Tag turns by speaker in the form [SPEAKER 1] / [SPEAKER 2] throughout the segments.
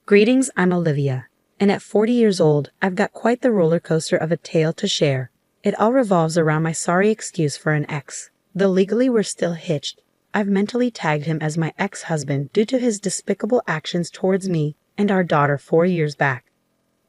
[SPEAKER 1] Greetings, I'm Olivia, and at 40 years old, I've got quite the roller coaster of a tale to share. It all revolves around my sorry excuse for an ex. Though legally we're still hitched, I've mentally tagged him as my ex-husband due to his despicable actions towards me and our daughter 4 years back.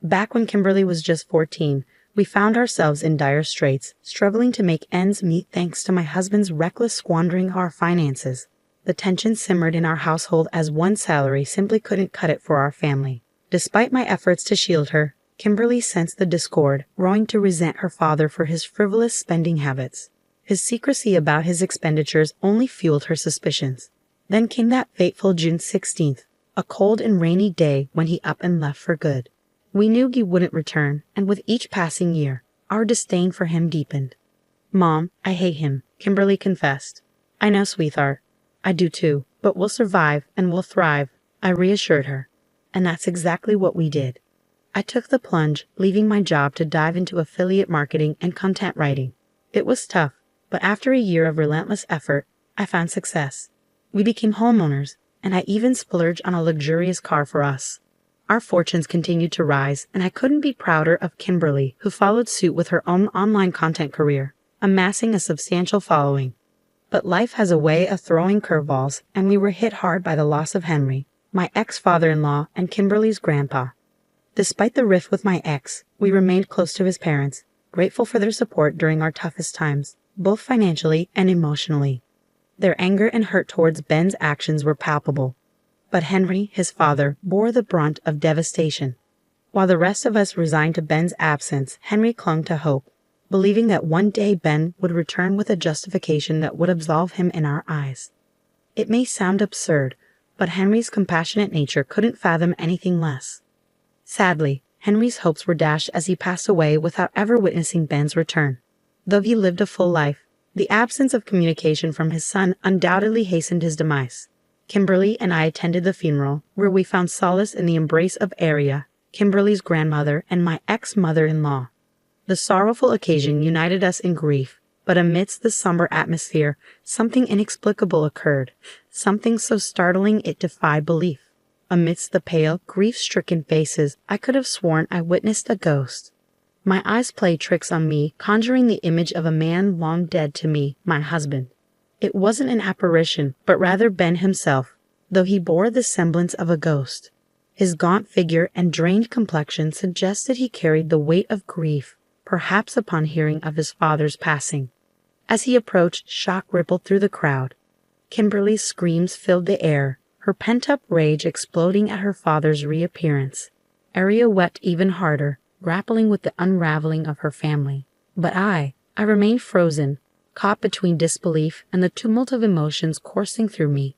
[SPEAKER 1] Back when Kimberly was just 14, we found ourselves in dire straits, struggling to make ends meet thanks to my husband's reckless squandering our finances. The tension simmered in our household as one salary simply couldn't cut it for our family. Despite my efforts to shield her, Kimberly sensed the discord, growing to resent her father for his frivolous spending habits. His secrecy about his expenditures only fueled her suspicions. Then came that fateful June 16th, a cold and rainy day when he up and left for good. We knew he wouldn't return, and with each passing year, our disdain for him deepened. "Mom, I hate him," Kimberly confessed. "I know, sweetheart. I do too, but we'll survive and we'll thrive," I reassured her. And that's exactly what we did. I took the plunge, leaving my job to dive into affiliate marketing and content writing. It was tough, but after a year of relentless effort, I found success. We became homeowners, and I even splurged on a luxurious car for us. Our fortunes continued to rise, and I couldn't be prouder of Kimberly, who followed suit with her own online content career, amassing a substantial following. But life has a way of throwing curveballs, and we were hit hard by the loss of Henry, my ex-father-in-law and Kimberly's grandpa. Despite the rift with my ex, we remained close to his parents, grateful for their support during our toughest times, both financially and emotionally. Their anger and hurt towards Ben's actions were palpable. But Henry, his father, bore the brunt of devastation. While the rest of us resigned to Ben's absence, Henry clung to hope, believing that one day Ben would return with a justification that would absolve him in our eyes. It may sound absurd, but Henry's compassionate nature couldn't fathom anything less. Sadly, Henry's hopes were dashed as he passed away without ever witnessing Ben's return. Though he lived a full life, the absence of communication from his son undoubtedly hastened his demise. Kimberly and I attended the funeral, where we found solace in the embrace of Aria, Kimberly's grandmother, and my ex-mother-in-law. The sorrowful occasion united us in grief, but amidst the somber atmosphere, something inexplicable occurred, something so startling it defied belief. Amidst the pale, grief-stricken faces, I could have sworn I witnessed a ghost. My eyes played tricks on me, conjuring the image of a man long dead to me, my husband. It wasn't an apparition, but rather Ben himself, though he bore the semblance of a ghost. His gaunt figure and drained complexion suggested he carried the weight of grief, perhaps upon hearing of his father's passing. As he approached, shock rippled through the crowd. Kimberly's screams filled the air, her pent-up rage exploding at her father's reappearance. Aria wept even harder, grappling with the unraveling of her family. But I remained frozen, caught between disbelief and the tumult of emotions coursing through me.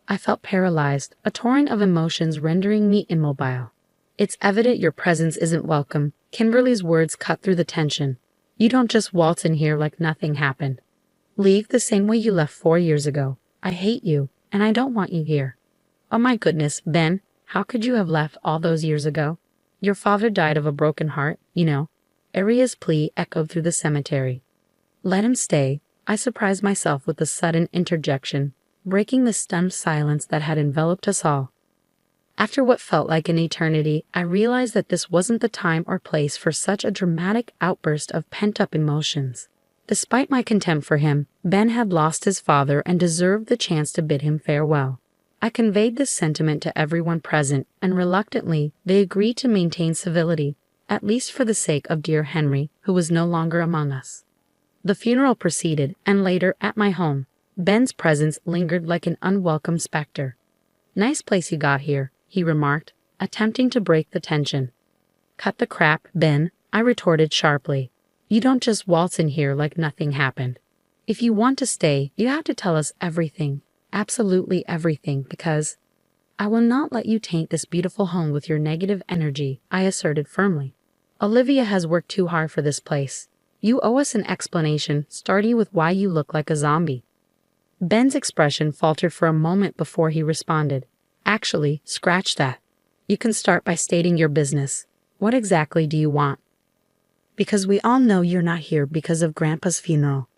[SPEAKER 1] I felt paralyzed, a torrent of emotions rendering me immobile. "It's evident your presence isn't welcome," Kimberly's words cut through the tension. "You don't just waltz in here like nothing happened. Leave the same way you left 4 years ago. I hate you, and I don't want you here." "Oh my goodness, Ben, how could you have left all those years ago? Your father died of a broken heart, you know." Aria's plea echoed through the cemetery. "Let him stay," I surprised myself with a sudden interjection, breaking the stunned silence that had enveloped us all. After what felt like an eternity, I realized that this wasn't the time or place for such a dramatic outburst of pent-up emotions. Despite my contempt for him, Ben had lost his father and deserved the chance to bid him farewell. I conveyed this sentiment to everyone present, and reluctantly, they agreed to maintain civility, at least for the sake of dear Henry, who was no longer among us. The funeral proceeded, and later, at my home, Ben's presence lingered like an unwelcome specter. "Nice place you got here," he remarked, attempting to break the tension. "Cut the crap, Ben," I retorted sharply. "You don't just waltz in here like nothing happened. If you want to stay, you have to tell us everything, absolutely everything, because—" "I will not let you taint this beautiful home with your negative energy," I asserted firmly. "Olivia has worked too hard for this place. You owe us an explanation, starting with why you look like a zombie." Ben's expression faltered for a moment before he responded. "Actually, scratch that. You can start by stating your business. What exactly do you want?" "Because we all know you're not here because of Grandpa's funeral."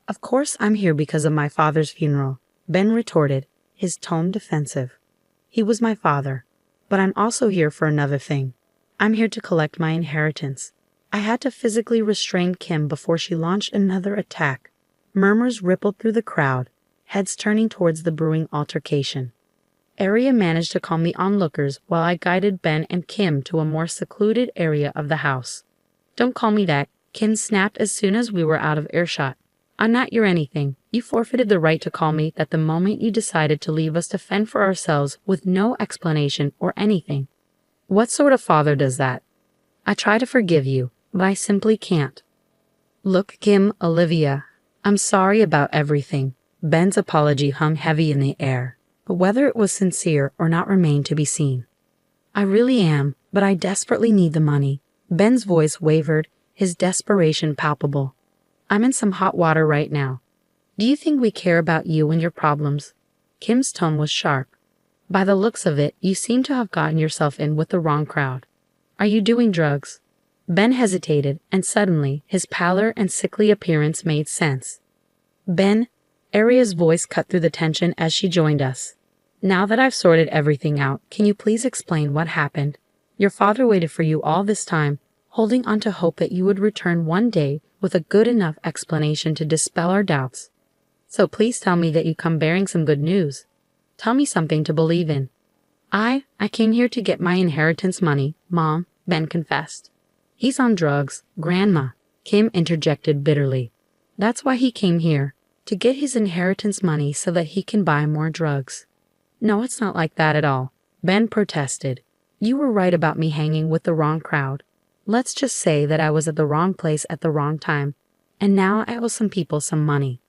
[SPEAKER 1] "Of course I'm here because of my father's funeral," Ben retorted, his tone defensive. "He was my father. But I'm also here for another thing. I'm here to collect my inheritance. I had to physically restrain Kim before she launched another attack. Murmurs rippled through the crowd, heads turning towards the brewing altercation. Arya managed to calm the onlookers while I guided Ben and Kim to a more secluded area of the house. "Don't call me that," Kim snapped as soon as we were out of earshot. "I'm not your anything. You forfeited the right to call me that the moment you decided to leave us to fend for ourselves with no explanation or anything. What sort of father does that? I try to forgive you, but I simply can't." "Look, Kim, Olivia, I'm sorry about everything." Ben's apology hung heavy in the air, but whether it was sincere or not remained to be seen. "I really am, but I desperately need the money." Ben's voice wavered, his desperation palpable. "I'm in some hot water right now. Do you think we care about you and your problems?" Kim's tone was sharp. "By the looks of it, you seem to have gotten yourself in with the wrong crowd. Are you doing drugs?" Ben hesitated, and suddenly his pallor and sickly appearance made sense. "Ben," Arya's voice cut through the tension as she joined us. "Now that I've sorted everything out, can you please explain what happened? Your father waited for you all this time, holding on to hope that you would return one day with a good enough explanation to dispel our doubts. So please tell me that you come bearing some good news. Tell me something to believe in." I came here to get my inheritance money, Mom," Ben confessed. "He's on drugs, Grandma," Kim interjected bitterly. "That's why he came here, to get his inheritance money so that he can buy more drugs." "No, it's not like that at all," Ben protested. "You were right about me hanging with the wrong crowd. Let's just say that I was at the wrong place at the wrong time, and now I owe some people some money."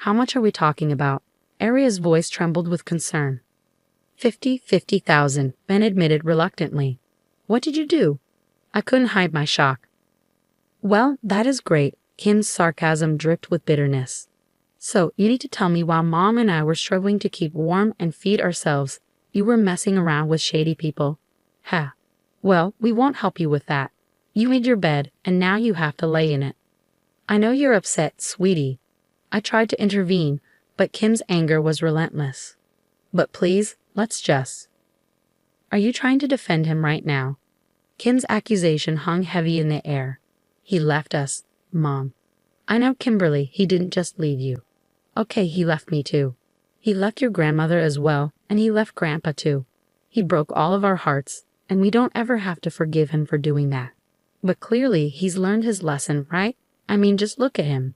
[SPEAKER 1] "How much are we talking about?" Arya's voice trembled with concern. 50,000, Ben admitted reluctantly. "What did you do?" I couldn't hide my shock. "Well, that is great," Kim's sarcasm dripped with bitterness. "So, you need to tell me while Mom and I were struggling to keep warm and feed ourselves, you were messing around with shady people. Ha. Well, we won't help you with that. You made your bed, and now you have to lay in it." "I know you're upset, sweetie." I tried to intervene, but Kim's anger was relentless. "But please, let's just." "Are you trying to defend him right now?" Kim's accusation hung heavy in the air. "He left us, Mom." "I know, Kimberly, he didn't just leave you." "Okay, he left me too. He left your grandmother as well, and he left Grandpa too. He broke all of our hearts, and we don't ever have to forgive him for doing that. But clearly he's learned his lesson, right? I mean, just look at him."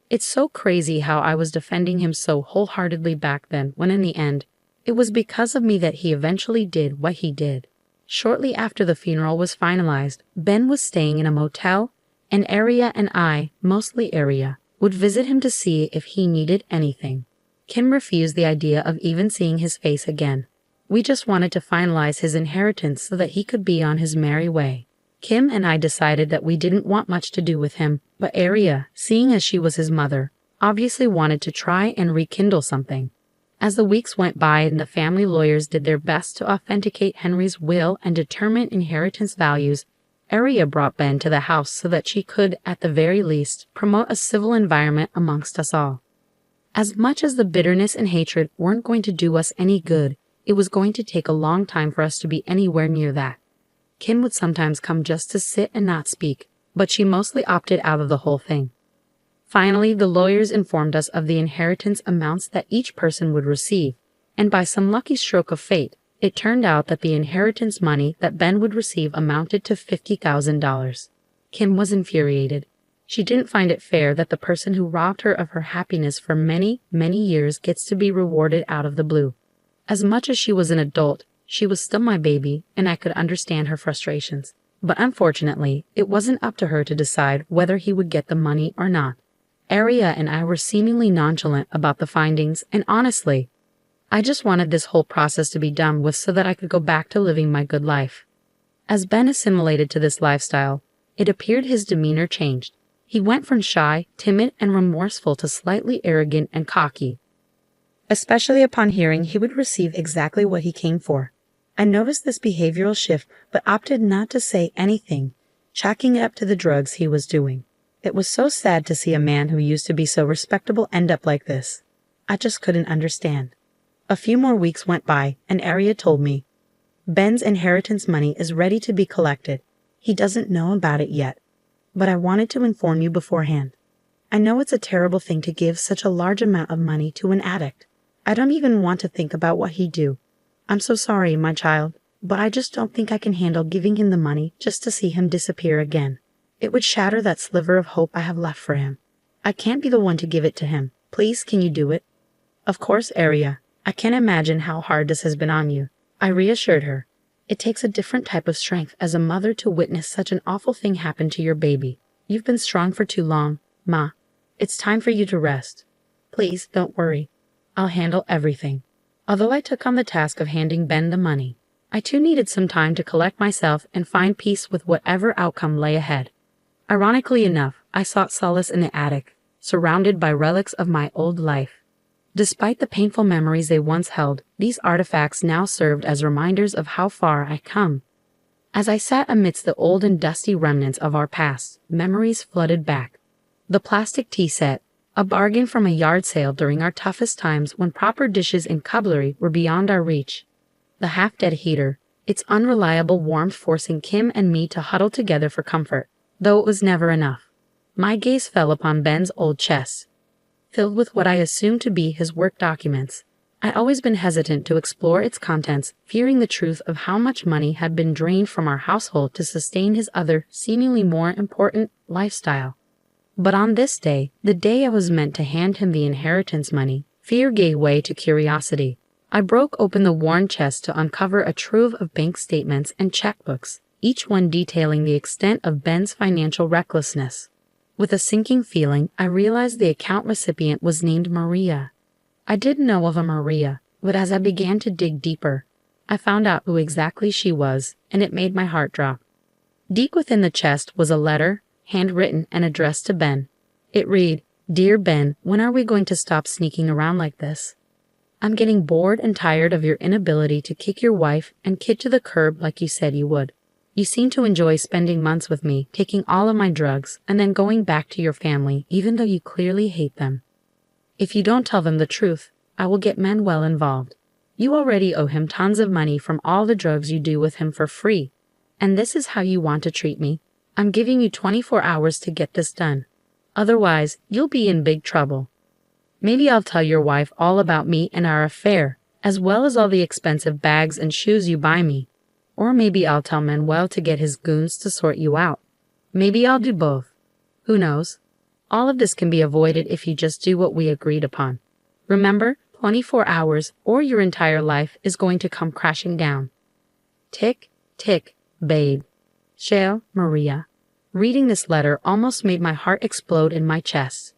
[SPEAKER 1] It's so crazy how I was defending him so wholeheartedly back then, when in the end, it was because of me that he eventually did what he did. Shortly after the funeral was finalized, Ben was staying in a motel, and Arya and I, mostly Arya, would visit him to see if he needed anything. Kim refused the idea of even seeing his face again. We just wanted to finalize his inheritance so that he could be on his merry way. Kim and I decided that we didn't want much to do with him, but Arya, seeing as she was his mother, obviously wanted to try and rekindle something. As the weeks went by and the family lawyers did their best to authenticate Henry's will and determine inheritance values, Arya brought Ben to the house so that she could, at the very least, promote a civil environment amongst us all. As much as the bitterness and hatred weren't going to do us any good, it was going to take a long time for us to be anywhere near that. Kim would sometimes come just to sit and not speak, but she mostly opted out of the whole thing. Finally, the lawyers informed us of the inheritance amounts that each person would receive, and by some lucky stroke of fate, it turned out that the inheritance money that Ben would receive amounted to $50,000. Kim was infuriated. She didn't find it fair that the person who robbed her of her happiness for many, many years gets to be rewarded out of the blue. As much as she was an adult, she was still my baby, and I could understand her frustrations. But unfortunately, it wasn't up to her to decide whether he would get the money or not. Arya and I were seemingly nonchalant about the findings, and honestly, I just wanted this whole process to be done with so that I could go back to living my good life. As Ben assimilated to this lifestyle, it appeared his demeanor changed. He went from shy, timid, and remorseful to slightly arrogant and cocky, especially upon hearing he would receive exactly what he came for. I noticed this behavioral shift but opted not to say anything, chalking it up to the drugs he was doing. It was so sad to see a man who used to be so respectable end up like this. I just couldn't understand. A few more weeks went by, and Arya told me, Ben's inheritance money is ready to be collected. He doesn't know about it yet, but I wanted to inform you beforehand. I know it's a terrible thing to give such a large amount of money to an addict. I don't even want to think about what he'd do. I'm so sorry, my child, but I just don't think I can handle giving him the money just to see him disappear again. It would shatter that sliver of hope I have left for him. I can't be the one to give it to him. Please, can you do it? Of course, Arya. I can't imagine how hard this has been on you. I reassured her. It takes a different type of strength as a mother to witness such an awful thing happen to your baby. You've been strong for too long, Ma. It's time for you to rest. Please, don't worry. I'll handle everything. Although I took on the task of handing Ben the money, I too needed some time to collect myself and find peace with whatever outcome lay ahead. Ironically enough, I sought solace in the attic, surrounded by relics of my old life. Despite the painful memories they once held, these artifacts now served as reminders of how far I'd come. As I sat amidst the old and dusty remnants of our past, memories flooded back. The plastic tea set, a bargain from a yard sale during our toughest times when proper dishes and cutlery were beyond our reach. The half-dead heater, its unreliable warmth forcing Kim and me to huddle together for comfort, though it was never enough. My gaze fell upon Ben's old chest, filled with what I assumed to be his work documents. I'd always been hesitant to explore its contents, fearing the truth of how much money had been drained from our household to sustain his other, seemingly more important, lifestyle. But on this day, the day I was meant to hand him the inheritance money, fear gave way to curiosity. I broke open the worn chest to uncover a trove of bank statements and checkbooks, each one detailing the extent of Ben's financial recklessness. With a sinking feeling, I realized the account recipient was named Maria. I didn't know of a Maria, but as I began to dig deeper, I found out who exactly she was, and it made my heart drop. Deep within the chest was a letter, handwritten and addressed to Ben. It read, "Dear Ben, when are we going to stop sneaking around like this? I'm getting bored and tired of your inability to kick your wife and kid to the curb like you said you would. You seem to enjoy spending months with me, taking all of my drugs, and then going back to your family even though you clearly hate them. If you don't tell them the truth, I will get Manuel involved. You already owe him tons of money from all the drugs you do with him for free. And this is how you want to treat me? I'm giving you 24 hours to get this done. Otherwise, you'll be in big trouble. Maybe I'll tell your wife all about me and our affair, as well as all the expensive bags and shoes you buy me. Or maybe I'll tell Manuel to get his goons to sort you out. Maybe I'll do both. Who knows? All of this can be avoided if you just do what we agreed upon. Remember, 24 hours or your entire life is going to come crashing down. Tick, tick, babe. Shale, Maria." Reading this letter almost made my heart explode in my chest.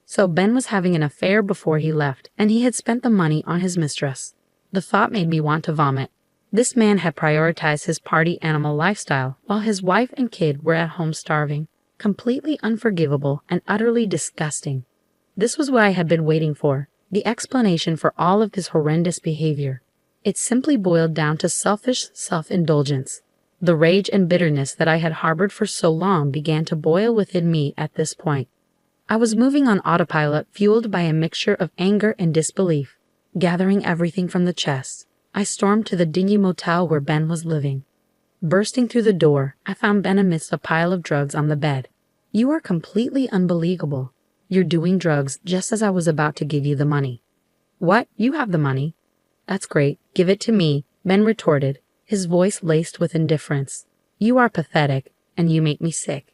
[SPEAKER 1] So Ben was having an affair before he left, and he had spent the money on his mistress. The thought made me want to vomit. This man had prioritized his party animal lifestyle, while his wife and kid were at home starving. Completely unforgivable and utterly disgusting. This was what I had been waiting for, the explanation for all of his horrendous behavior. It simply boiled down to selfish self-indulgence. The rage and bitterness that I had harbored for so long began to boil within me at this point. I was moving on autopilot, fueled by a mixture of anger and disbelief. Gathering everything from the chest, I stormed to the dingy motel where Ben was living. Bursting through the door, I found Ben amidst a pile of drugs on the bed. "You are completely unbelievable. You're doing drugs just as I was about to give you the money." "What? You have the money?" "That's great. Give it to me," Ben retorted, his voice laced with indifference. "You are pathetic, and you make me sick."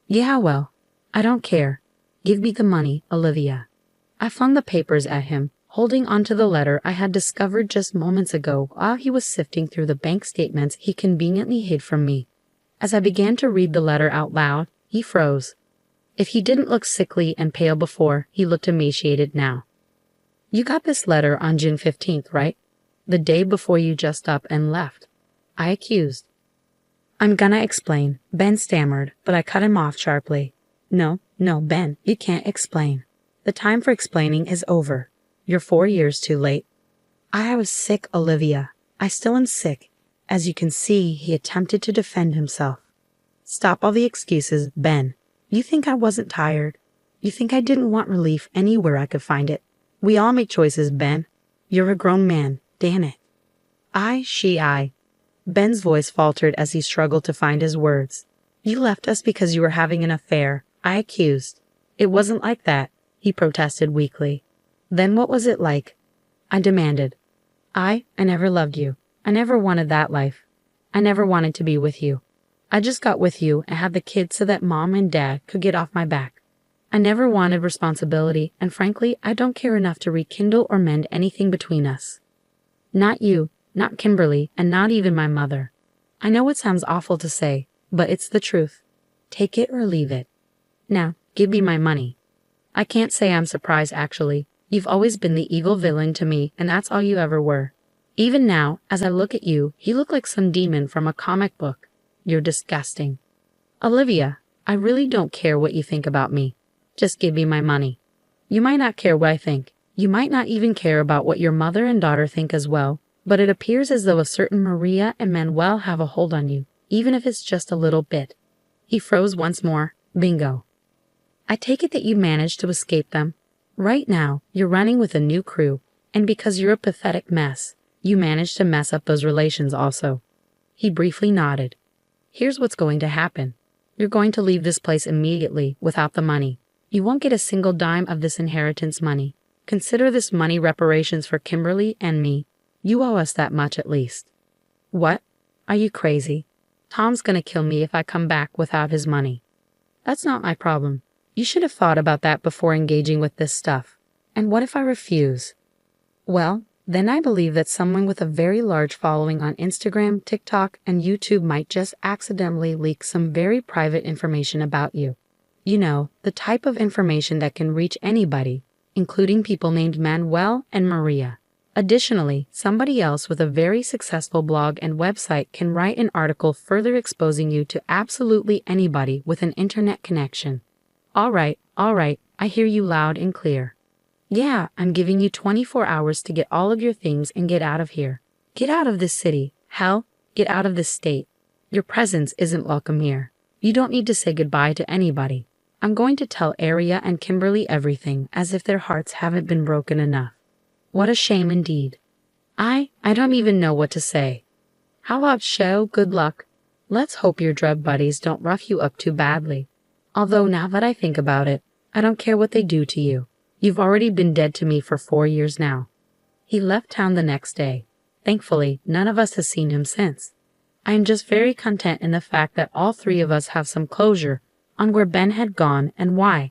[SPEAKER 1] "Yeah, well, I don't care. Give me the money, Olivia." I flung the papers at him, holding onto the letter I had discovered just moments ago while he was sifting through the bank statements he conveniently hid from me. As I began to read the letter out loud, he froze. If he didn't look sickly and pale before, he looked emaciated now. "You got this letter on June 15th, right? The day before you just up and left," I accused. "I'm gonna explain," Ben stammered, but I cut him off sharply. No, Ben, you can't explain. The time for explaining is over. You're 4 years too late." "I was sick, Olivia. I still am sick." As you can see, he attempted to defend himself. "Stop all the excuses, Ben. You think I wasn't tired. You think I didn't want relief anywhere I could find it. We all make choices, Ben. You're a grown man, damn it." I. Ben's voice faltered as he struggled to find his words. You left us because you were having an affair, I accused. It wasn't like that, he protested weakly. Then what was it like? I demanded. I never loved you. I never wanted that life. I never wanted to be with you. I just got with you and had the kids so that mom and dad could get off my back. I never wanted responsibility, and frankly, I don't care enough to rekindle or mend anything between us. Not you, not Kimberly, and not even my mother. I know it sounds awful to say, but it's the truth. Take it or leave it. Now, give me my money. I can't say I'm surprised, actually. You've always been the evil villain to me, and that's all you ever were. Even now, as I look at you, you look like some demon from a comic book. You're disgusting. Olivia, I really don't care what you think about me. Just give me my money. You might not care what I think. You might not even care about what your mother and daughter think as well, but it appears as though a certain Maria and Manuel have a hold on you, even if it's just a little bit. He froze once more. Bingo. I take it that you managed to escape them. Right now, you're running with a new crew, and because you're a pathetic mess, you managed to mess up those relations also. He briefly nodded. Here's what's going to happen. You're going to leave this place immediately without the money. You won't get a single dime of this inheritance money. Consider this money reparations for Kimberly and me. You owe us that much at least. What? Are you crazy? Tom's gonna kill me if I come back without his money. That's not my problem. You should have thought about that before engaging with this stuff. And what if I refuse? Well, then I believe that someone with a very large following on Instagram, TikTok, and YouTube might just accidentally leak some very private information about you. You know, the type of information that can reach anybody, including people named Manuel and Maria. Additionally, somebody else with a very successful blog and website can write an article further exposing you to absolutely anybody with an internet connection. All right, I hear you loud and clear. Yeah, I'm giving you 24 hours to get all of your things and get out of here. Get out of this city. Hell, get out of this state. Your presence isn't welcome here. You don't need to say goodbye to anybody. I'm going to tell Aria and Kimberly everything as if their hearts haven't been broken enough. What a shame indeed. I don't even know what to say. How about show good luck? Let's hope your drug buddies don't rough you up too badly. Although now that I think about it, I don't care what they do to you. You've already been dead to me for 4 years now. He left town the next day. Thankfully, none of us has seen him since. I am just very content in the fact that all three of us have some closure on where Ben had gone and why.